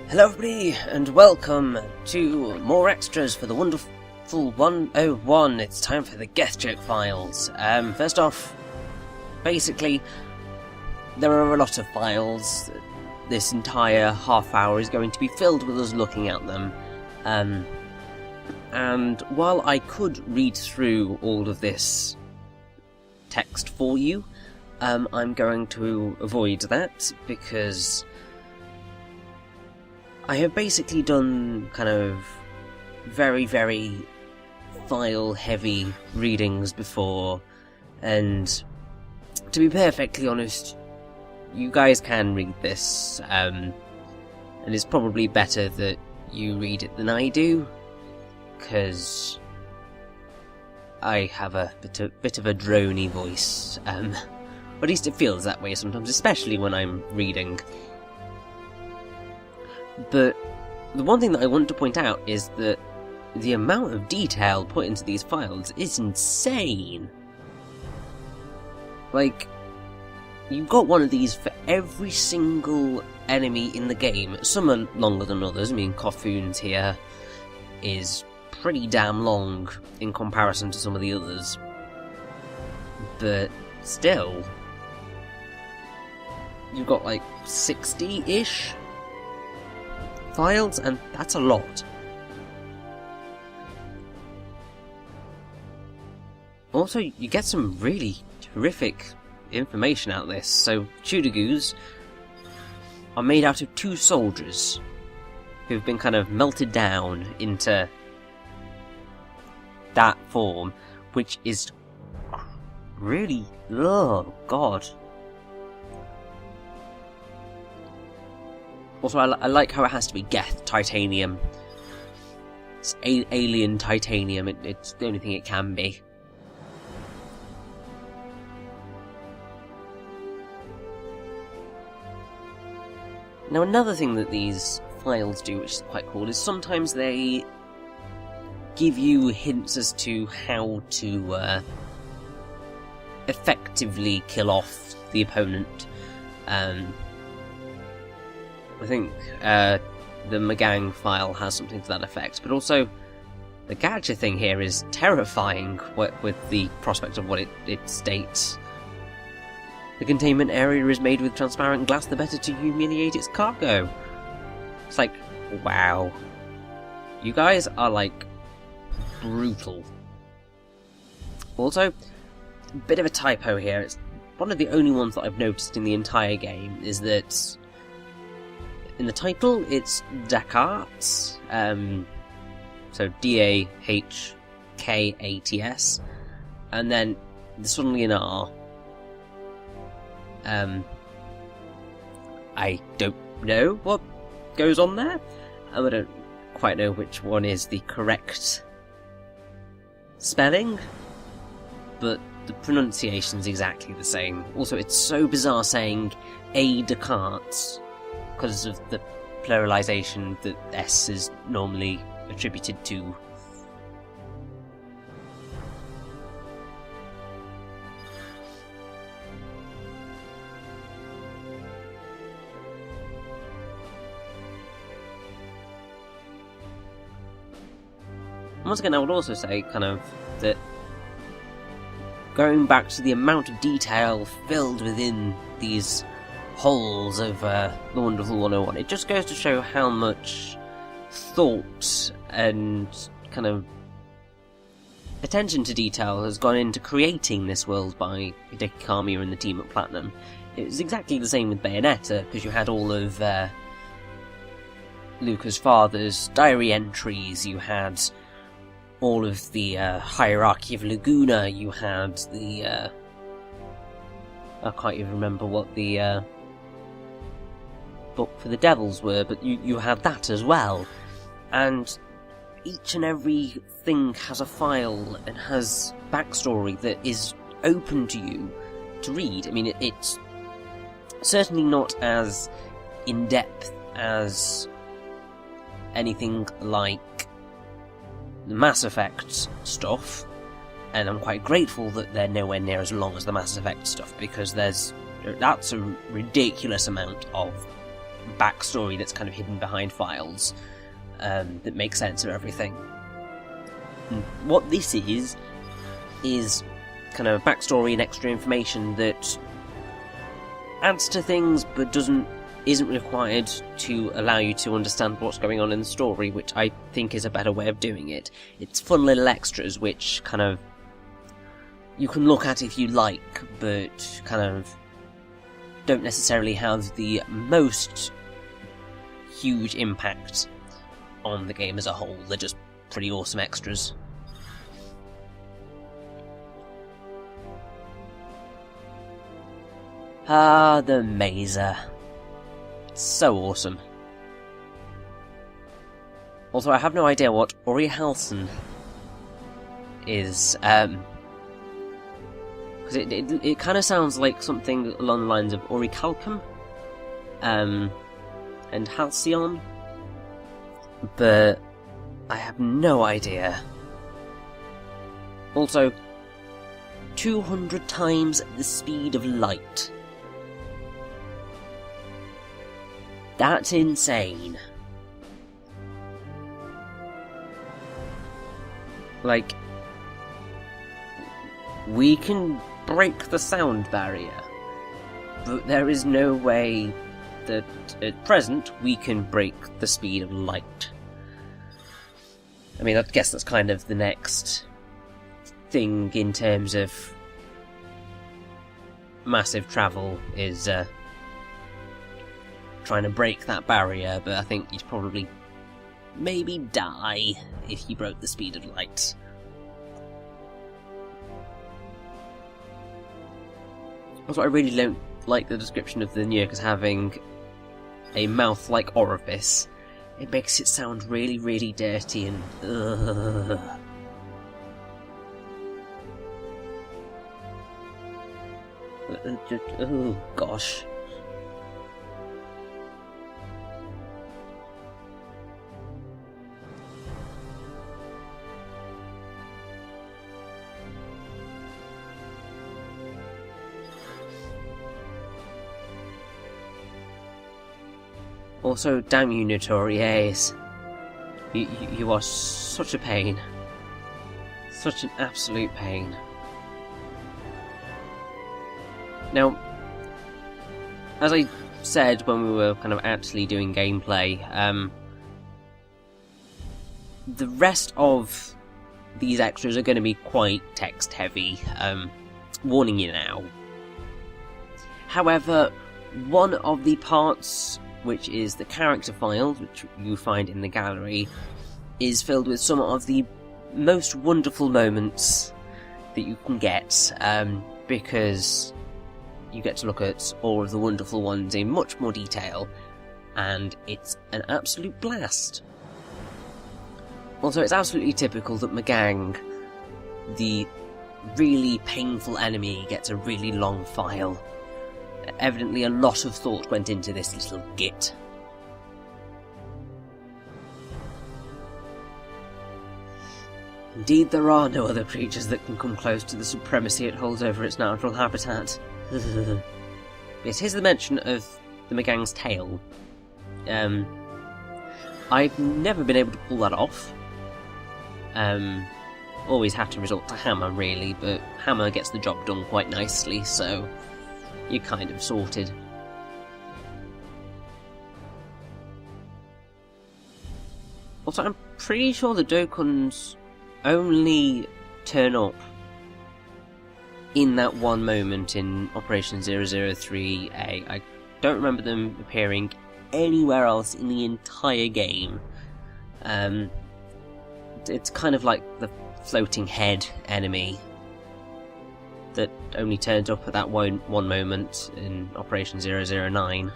Hello everybody, and welcome to more extras for the wonderful 101. It's time for the Geathjerk files. First off, basically, there are a lot of files. This entire half hour is going to be filled with us looking at them. And while I could read through all of this text for you, I'm going to avoid that because I have basically done kind of very, very file-heavy readings before, and to be perfectly honest, you guys can read this, and it's probably better that you read it than I do, because I have a bit of a drony voice, or at least it feels that way sometimes, especially when I'm reading. But the one thing that I want to point out is that the amount of detail put into these files is insane. Like, you've got one of these for every single enemy in the game. Some are longer than others. I mean, Kofoon's here is pretty damn long in comparison to some of the others. But still, you've got like 60-ish files, and that's a lot. Also, you get some really terrific information out of this. So, Chudagoos are made out of two soldiers who've been kind of melted down into that form, which is really, oh god. Also, I like how it has to be Geth titanium. It's alien titanium, it's the only thing it can be. Now, another thing that these files do, which is quite cool, is sometimes they give you hints as to how to effectively kill off the opponent. I think the Magang file has something to that effect, but also the gacha thing here is terrifying with the prospect of what it states. The containment area is made with transparent glass, the better to humiliate its cargo. It's like, wow. You guys are, like, brutal. Also, a bit of a typo here. It's one of the only ones that I've noticed in the entire game, is that in the title, it's Dakhkats, so D-A-H-K-A-T-S, and then there's suddenly an R. I don't know what goes on there. I don't quite know which one is the correct spelling, but the pronunciation's exactly the same. Also, it's so bizarre saying a Dakhkats, because of the pluralization that S is normally attributed to. Once again, I would also say, kind of, that going back to the amount of detail filled within these holes of the Wonderful 101, it just goes to show how much thought and kind of attention to detail has gone into creating this world by Hideki Kamiya and the team at Platinum. It was exactly the same with Bayonetta, because you had all of Luca's father's diary entries, you had all of the hierarchy of Laguna, you had the I can't even remember what the book for the devils were, but you had that as well. And each and every thing has a file and has backstory that is open to you to read. I mean, it's certainly not as in-depth as anything like the Mass Effect stuff, and I'm quite grateful that they're nowhere near as long as the Mass Effect stuff, because that's a ridiculous amount of backstory that's kind of hidden behind files that makes sense of everything. And what this is kind of backstory and extra information that adds to things but isn't required to allow you to understand what's going on in the story, which I think is a better way of doing it. It's fun little extras which kind of you can look at if you like, but kind of don't necessarily have the most huge impact on the game as a whole. They're just pretty awesome extras. Ah, the Mazer. It's so awesome. Also, I have no idea what Ori Halson is, because it kind of sounds like something along the lines of Orichalcum, and Halcyon, but I have no idea. Also, 200 times the speed of light. That's insane. Like, we can break the sound barrier, but there is no way that at present we can break the speed of light. I mean, I guess that's kind of the next thing in terms of massive travel, is trying to break that barrier, but I think you'd probably maybe die if you broke the speed of light. Also, I really don't like the description of the Geathjerk as having a mouth-like orifice. It makes it sound really, really dirty and oh gosh. Also, damn you, Notorious. You are such a pain. Such an absolute pain. Now, as I said when we were kind of actually doing gameplay, the rest of these extras are going to be quite text heavy, warning you now. However, one of the parts, which is the character files, which you find in the gallery, is filled with some of the most wonderful moments that you can get, because you get to look at all of the wonderful ones in much more detail, and it's an absolute blast. Also, it's absolutely typical that Magang, the really painful enemy, gets a really long file. Evidently a lot of thought went into this little git. Indeed, there are no other creatures that can come close to the supremacy it holds over its natural habitat. Yes, here's the mention of the Magang's tail. I've never been able to pull that off. Always have to resort to Hammer, really, but Hammer gets the job done quite nicely, so you're kind of sorted. Also, I'm pretty sure the Dokuns only turn up in that one moment in Operation 003A. I don't remember them appearing anywhere else in the entire game. It's kind of like the floating head enemy that only turns up at that one moment in Operation 009.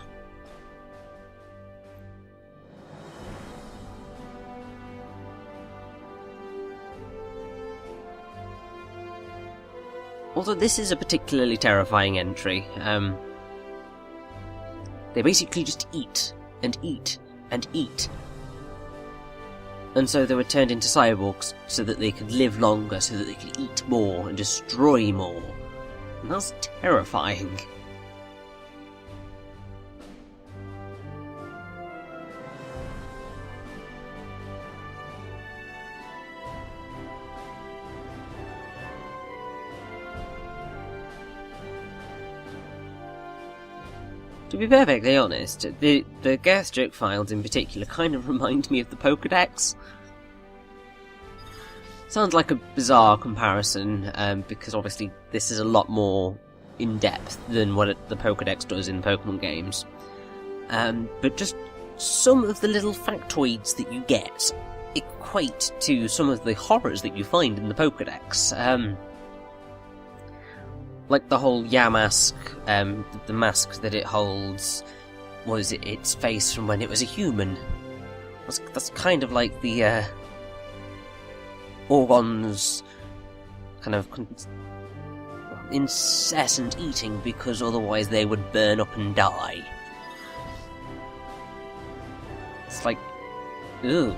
Although this is a particularly terrifying entry. They basically just eat, and eat, and eat. And so they were turned into cyborgs so that they could live longer, so that they could eat more and destroy more. And that's terrifying. be perfectly honest, the Geathjerk files in particular kind of remind me of the Pokédex. Sounds like a bizarre comparison, because obviously this is a lot more in-depth than what the Pokédex does in Pokemon games. But just some of the little factoids that you get equate to some of the horrors that you find in the Pokédex. Like the whole Yamask, the mask that it holds was its face from when it was a human. That's kind of like the Orgon's kind of incessant eating because otherwise they would burn up and die. It's like, ugh.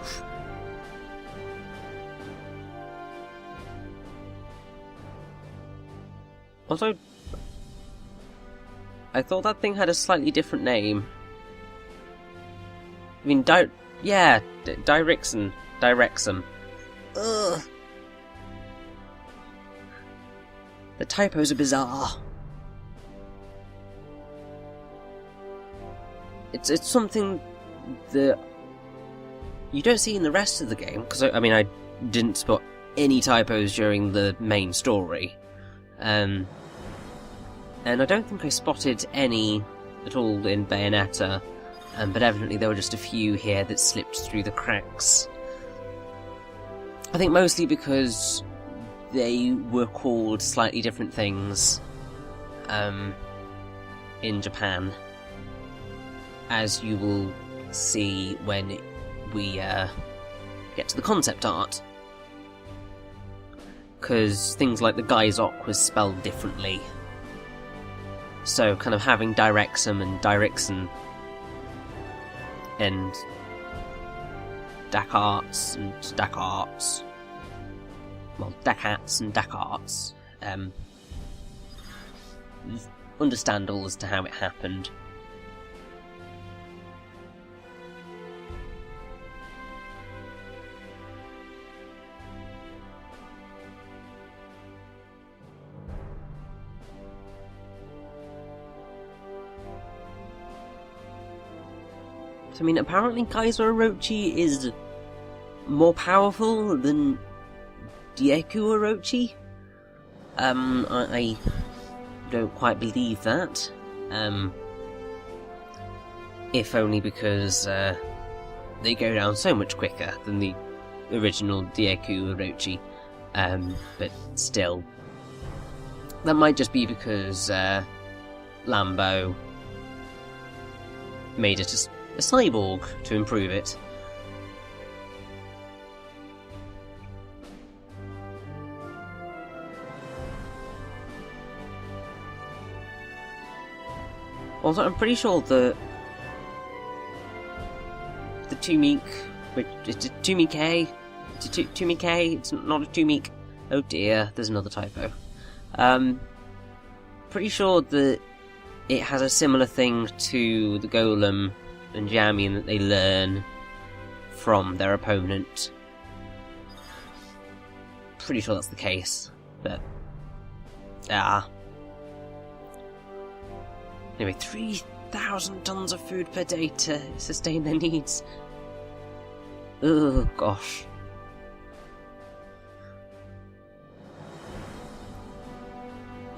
Also, I thought that thing had a slightly different name. I mean, Direxum. Ugh. The typos are bizarre. It's something that you don't see in the rest of the game, because I mean I didn't spot any typos during the main story, and I don't think I spotted any at all in Bayonetta, but evidently there were just a few here that slipped through the cracks. I think mostly because they were called slightly different things in Japan, as you will see when we get to the concept art. Because things like the Geathjerk was spelled differently. So kind of having Direxum and Direxon and Dakarts and Dakarts, well, Dakats and Dakarts, understandable as to how it happened. I mean, apparently Kaiser Orochi is more powerful than Dieku Orochi. I don't quite believe that. If only because they go down so much quicker than the original Dieku Orochi. But still, that might just be because Lambo made it a cyborg to improve it. Also, I'm pretty sure the Tumik, which it's a Tumik, it's not a Tumik. Oh dear, there's another typo. Pretty sure that it has a similar thing to the Golem and Jammy in that they learn from their opponent. Pretty sure that's the case, but anyway, 3,000 tons of food per day to sustain their needs. Oh gosh.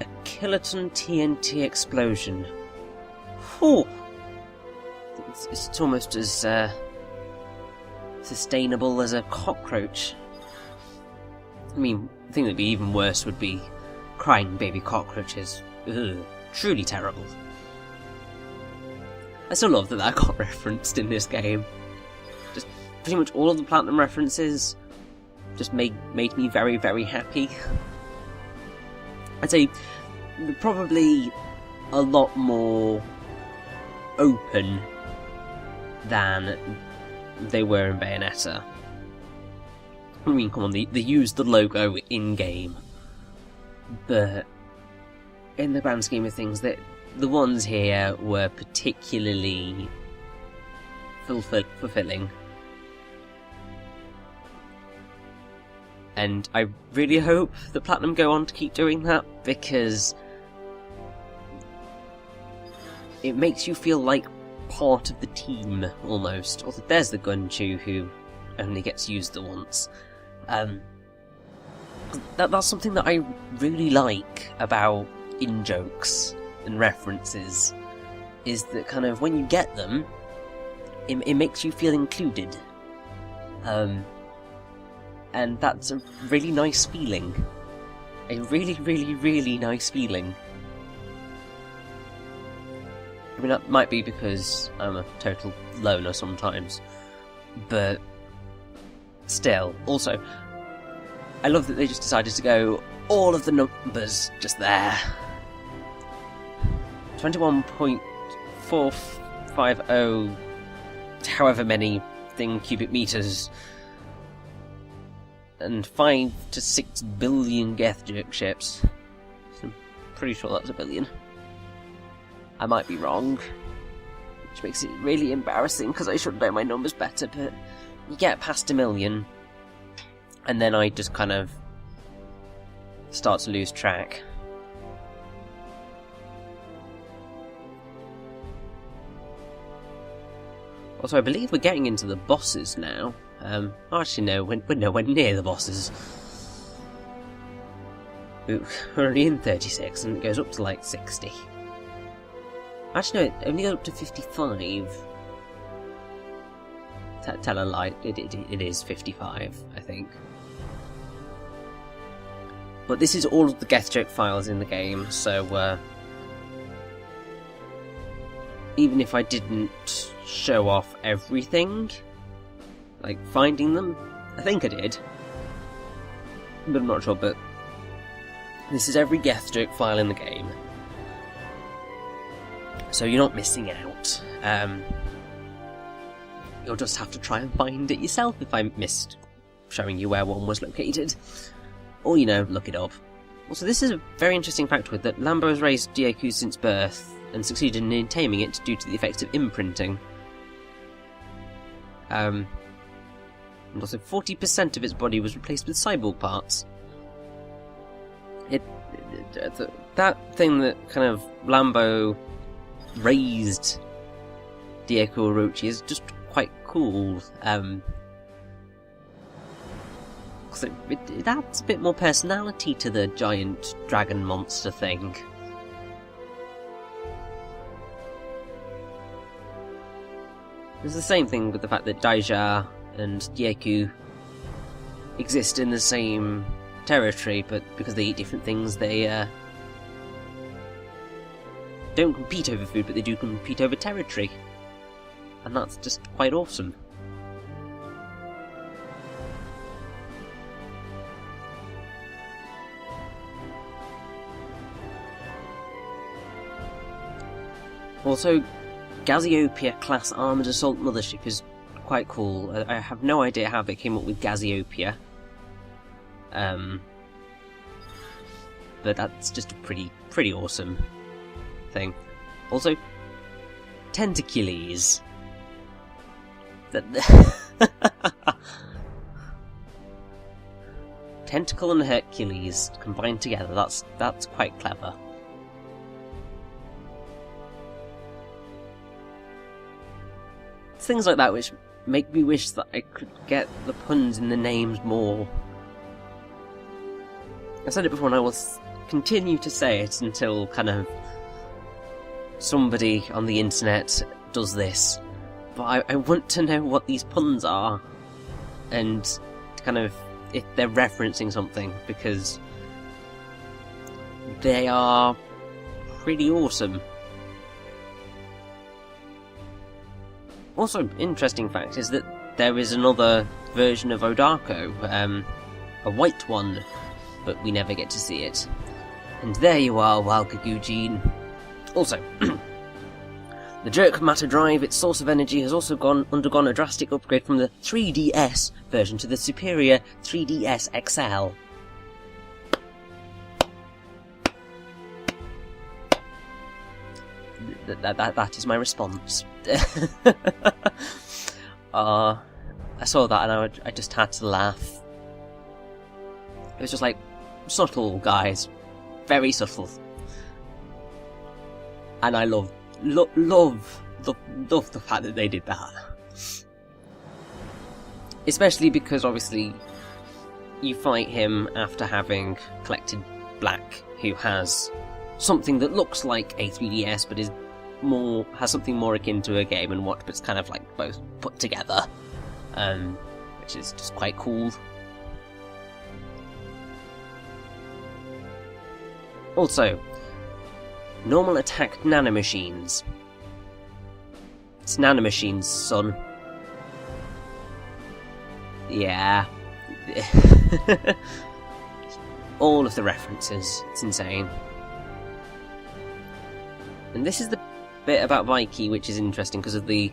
A kiloton TNT explosion. Whew. It's almost as sustainable as a cockroach. I mean, the thing that'd be even worse would be crying baby cockroaches. Ugh, truly terrible. I still love that got referenced in this game. Just pretty much all of the Platinum references just made me very, very happy. I'd say they're probably a lot more open than they were in Bayonetta. I mean, come on, they used the logo in-game, but in the grand scheme of things, the ones here were particularly fulfilling. And I really hope that Platinum go on to keep doing that, because it makes you feel like part of the team, almost. Although there's the Gunchu, who only gets used the once. That's something that I really like about in-jokes and references, is that kind of, when you get them, it makes you feel included. And that's a really nice feeling. A really, really, really nice feeling. I mean, that might be because I'm a total loner sometimes, but still. Also, I love that they just decided to go all of the numbers just there. 21.450, however many cubic meters, and 5 to 6 billion Geathjerk ships. So I'm pretty sure that's a billion. I might be wrong, which makes it really embarrassing because I should know my numbers better, but you get past 1 million, and then I just kind of start to lose track. Also, I believe we're getting into the bosses now. Actually, no, we're nowhere near the bosses. We're only in 36, and it goes up to like 60. Actually, no, it only goes up to 55. Tell a lie, it is 55, I think. But this is all of the Geathjerk files in the game, so even if I didn't show off everything, like finding them, I think I did, but I'm not sure, but this is every Geathjerk file in the game, so you're not missing out. You'll just have to try and find it yourself if I missed showing you where one was located. Or, you know, look it up. Also, this is a very interesting factoid that Lambo has raised Geathjerk since birth and succeeded in taming it due to the effects of imprinting. And also 40% of its body was replaced with cyborg parts. That thing that kind of Lambo raised Geathjerk Orochi is just quite cool. Because it adds a bit more personality to the giant dragon monster thing. It's the same thing with the fact that Daija and Geathjerk exist in the same territory, but because they eat different things, they don't compete over food, but they do compete over territory. And that's just quite awesome. Also, Geathjerk class armoured assault mothership is quite cool. I have no idea how they came up with Geathjerk. But that's just a pretty awesome thing. Also, Tentacules. Tentacle and Hercules combined together. That's quite clever. It's things like that which make me wish that I could get the puns in the names more. I said it before, and I will continue to say it until kind of somebody on the internet does this. But I want to know what these puns are, and kind of if they're referencing something, because they are pretty awesome. Also, interesting fact is that there is another version of Odarko, a white one, but we never get to see it. And there you are, Walgagujin. Also, the Jerk Matter Drive, its source of energy, has also undergone a drastic upgrade from the 3DS version to the superior 3DS XL. That is my response. I saw that and I just had to laugh. It was just like, subtle, guys. Very subtle. And I love love the fact that they did that. Especially because, obviously, you fight him after having collected Black, who has something that looks like a 3DS, but has something more akin to a Game & Watch, but it's kind of like both put together, which is just quite cool. Also, normal attack nanomachines. It's nanomachines, son. Yeah. All of the references. It's insane. And this is the bit about Vikey which is interesting because of the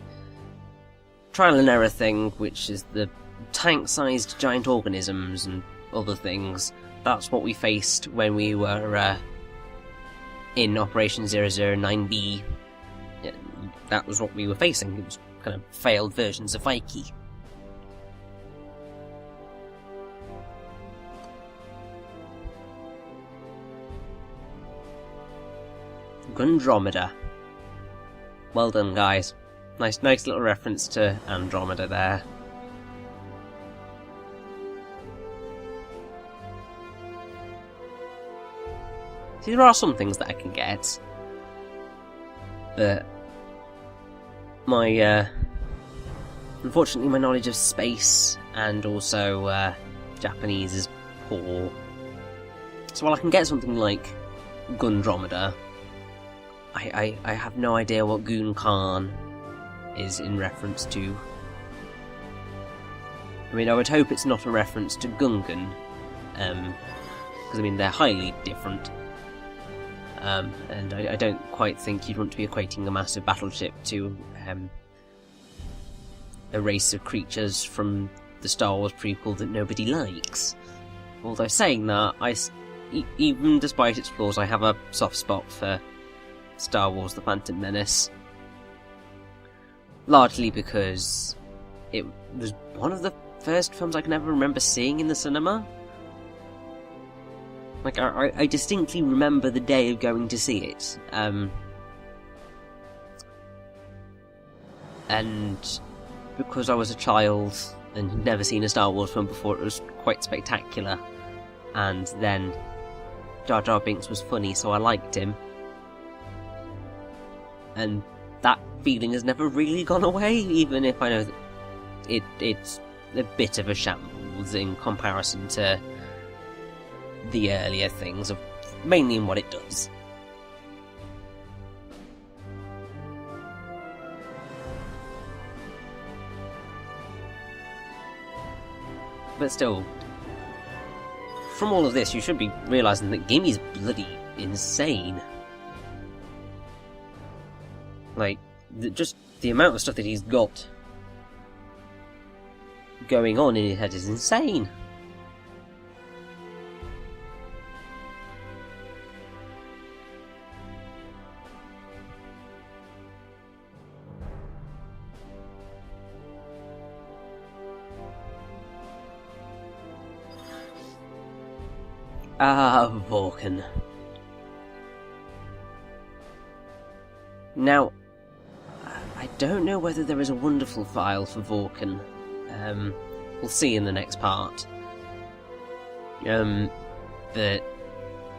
trial and error thing, which is the tank-sized giant organisms and other things. That's what we faced when we were in Operation 009B. Yeah, that was what we were facing. It was kind of failed versions of Vikey. Gundromeda. Well done, guys. Nice little reference to Andromeda there. See, there are some things that I can get, but unfortunately my knowledge of space and also Japanese is poor. So while I can get something like Gundromeda, I have no idea what Goon Khan is in reference to. I mean, I would hope it's not a reference to Gungan, because I mean they're highly different. And I don't quite think you'd want to be equating a massive battleship to a race of creatures from the Star Wars prequel that nobody likes. Although saying that, even despite its flaws, I have a soft spot for Star Wars The Phantom Menace. Largely because it was one of the first films I can ever remember seeing in the cinema. Like, I distinctly remember the day of going to see it. And because I was a child and had never seen a Star Wars film before, it was quite spectacular. And then Jar Jar Binks was funny, so I liked him. And that feeling has never really gone away, even if I know that it's a bit of a shambles in comparison to the earlier things, mainly in what it does. But still, from all of this, you should be realising that Gimmy's bloody insane. Like, just the amount of stuff that he's got going on in his head is insane. Ah, Vulcan. Now, I don't know whether there is a wonderful file for Vulcan. We'll see in the next part. But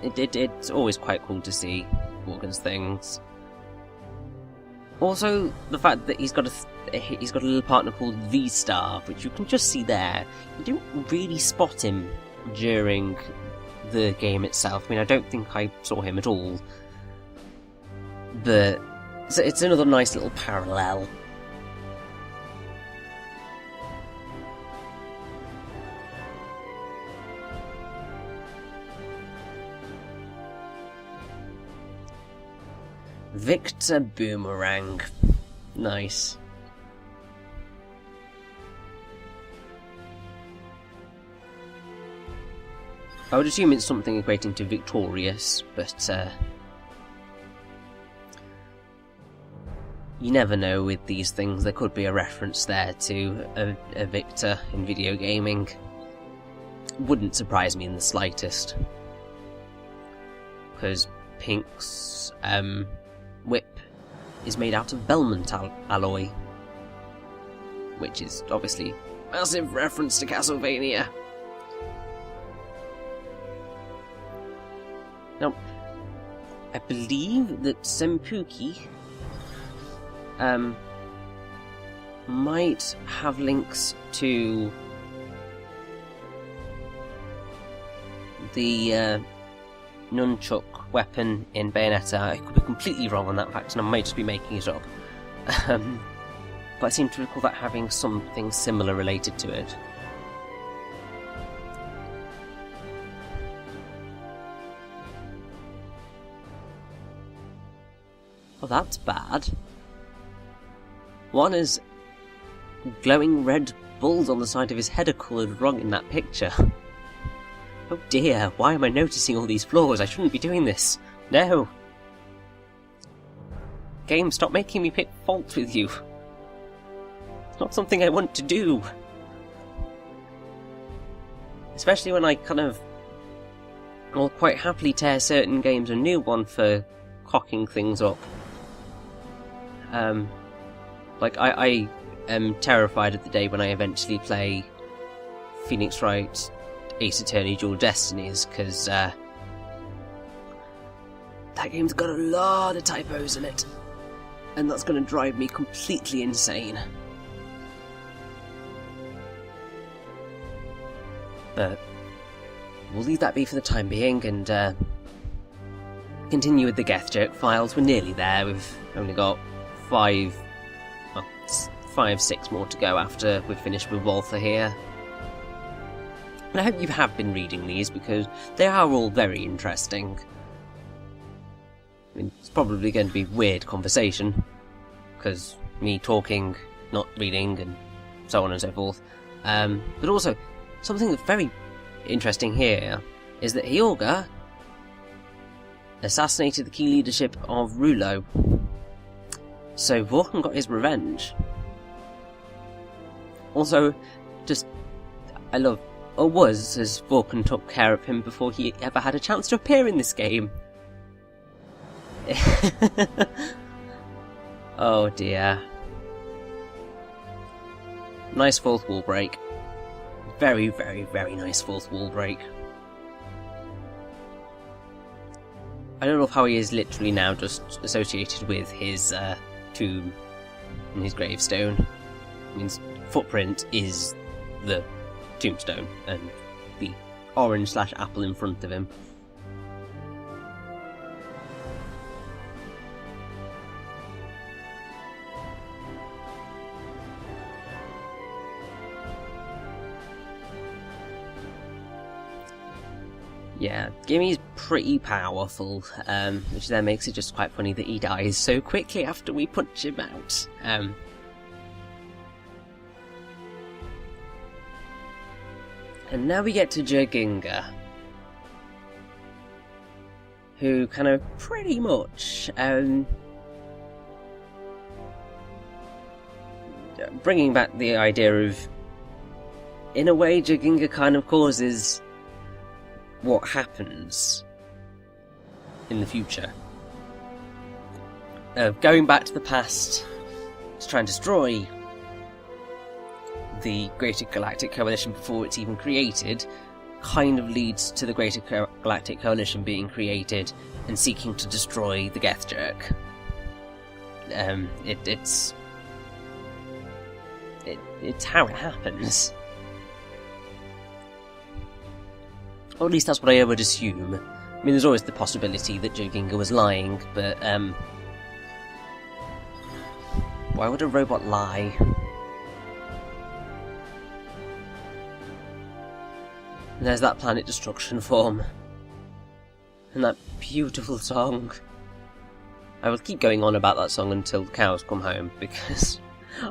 it's always quite cool to see Vulcan's things. Also, the fact that he's got a little partner called V-Star, which you can just see there. You don't really spot him during the game itself. I mean, I don't think I saw him at all. But it's another nice little parallel. Victor Boomerang. Nice. I would assume it's something equating to victorious, but you never know with these things. There could be a reference there to a victor in video gaming. Wouldn't surprise me in the slightest. Because Pink's whip is made out of Belmont alloy, which is obviously a massive reference to Castlevania. Now, I believe that Senpuki might have links to the nunchuck weapon in Bayonetta. I could be completely wrong on that fact, and I might just be making it up. But I seem to recall that having something similar related to it. Well, that's bad. One is glowing red balls on the side of his head are coloured wrong in that picture. Oh dear, why am I noticing all these flaws? I shouldn't be doing this. No! Game, stop making me pick fault with you. It's not something I want to do. Especially when I will quite happily tear certain games a new one for cocking things up. Like, I am terrified of the day when I eventually play Phoenix Wright Ace Attorney Dual Destinies, because that game's got a lot of typos in it, and that's going to drive me completely insane. But we'll leave that be for the time being, and continue with the Geathjerk files. We're nearly there. We've only got 5, 6 more to go after we've finished with Walther here. And I hope you have been reading these, because they are all very interesting. I mean, it's probably going to be weird conversation, because me talking, not reading, and so on and so forth. But also, something that's very interesting here is that Hyorga assassinated the key leadership of Rulo. So Vorkon got his revenge. Also, I love, or was, as Vorkon took care of him before he ever had a chance to appear in this game. Oh dear. Nice fourth wall break. Very, very, very nice fourth wall break. I don't know how he is literally now just associated with his tomb and his gravestone. I mean, his footprint is the tombstone and the orange/apple in front of him. Yeah, Gimmy's pretty powerful, which then makes it just quite funny that he dies so quickly after we punch him out. And now we get to Jerginga, who kind of pretty much bringing back the idea of, in a way, Jerginga kind of causes what happens in the future. Going back to the past to try and destroy the Greater Galactic Coalition before it's even created kind of leads to the Greater Galactic Coalition being created and seeking to destroy the Geathjerk. It's how it happens. Or at least that's what I would assume. I mean, there's always the possibility that Jerginga was lying, but why would a robot lie? And there's that Planet Destruction form. And that beautiful song. I will keep going on about that song until the cows come home, because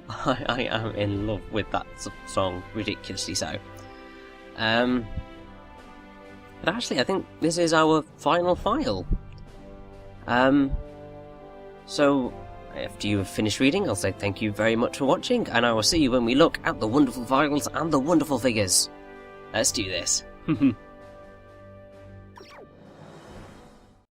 I am in love with that song, ridiculously so. But actually, I think this is our final file. So, after you have finished reading, I'll say thank you very much for watching, and I will see you when we look at the wonderful files and the wonderful figures. Let's do this.